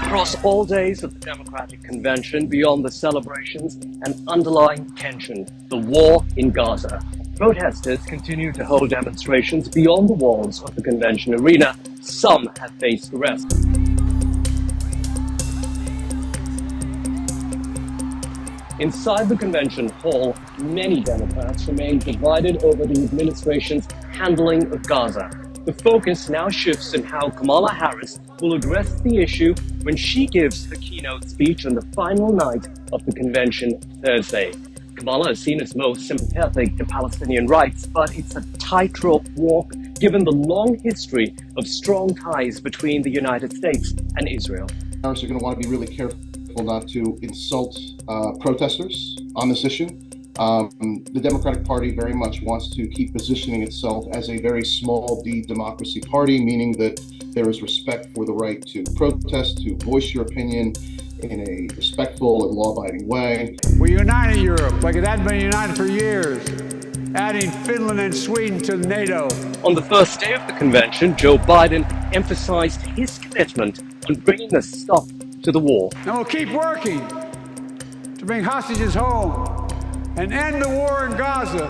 Across all days of the Democratic Convention, beyond the celebrations and underlying tension, the war in Gaza, protesters continue to hold demonstrations beyond the walls of the convention arena. Some have faced arrest. Inside the convention hall, many Democrats remain divided over the administration's handling of Gaza. The focus now shifts on how Kamala Harris will address the issue when she gives her keynote speech on the final night of the convention Thursday. Kamala is seen as most sympathetic to Palestinian rights, but it's a tightrope walk given the long history of strong ties between the United States and Israel. Harris are going to want to be really careful not to insult protesters on this issue. The Democratic Party very much wants to keep positioning itself as a very small d democracy party, meaning that there is respect for the right to protest, to voice your opinion in a respectful and law-abiding way. We united Europe like it hadn't been united for years, adding Finland and Sweden to NATO. On the first day of the convention, Joe Biden emphasized his commitment on bringing a stop to the war. And we'll keep working to bring hostages home and end the war in Gaza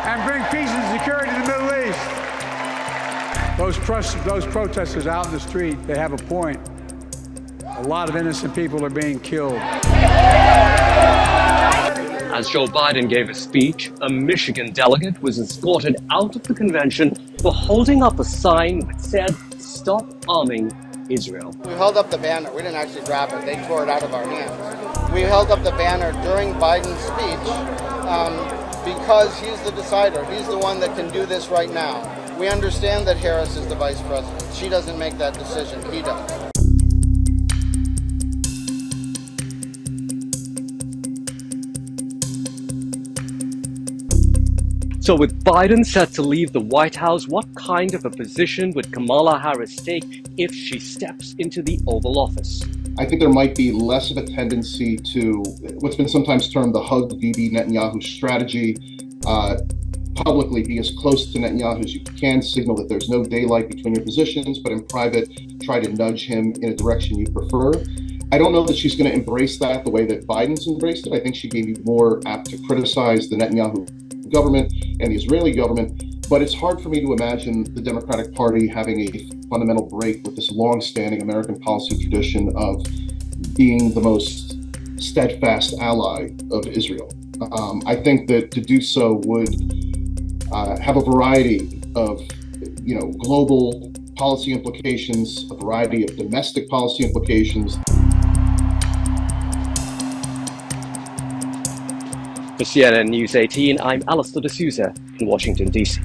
and bring peace and security to the Middle East. Those protesters out in the street, they have a point. A lot of innocent people are being killed. As Joe Biden gave a speech, a Michigan delegate was escorted out of the convention for holding up a sign that said, "Stop arming Israel." We held up the banner. We didn't actually grab it. They tore it out of our hands. We held up the banner during Biden's speech because he's the decider. He's the one that can do this right now. We understand that Harris is the vice president. She doesn't make that decision. He does. So with Biden set to leave the White House, what kind of a position would Kamala Harris take if she steps into the Oval Office? I think there might be less of a tendency to what's been sometimes termed the hug Bibi Netanyahu strategy. Publicly be as close to Netanyahu as you can, signal that there's no daylight between your positions, but in private, try to nudge him in a direction you prefer. I don't know that she's going to embrace that the way that Biden's embraced it. I think she may be more apt to criticize the Netanyahu government and the Israeli government, but it's hard for me to imagine the Democratic Party having a fundamental break with this long-standing American policy tradition of being the most steadfast ally of Israel. I think that to do so would have a variety of, global policy implications, a variety of domestic policy implications. For CNN News 18, I'm Alistair D'Souza in Washington, D.C.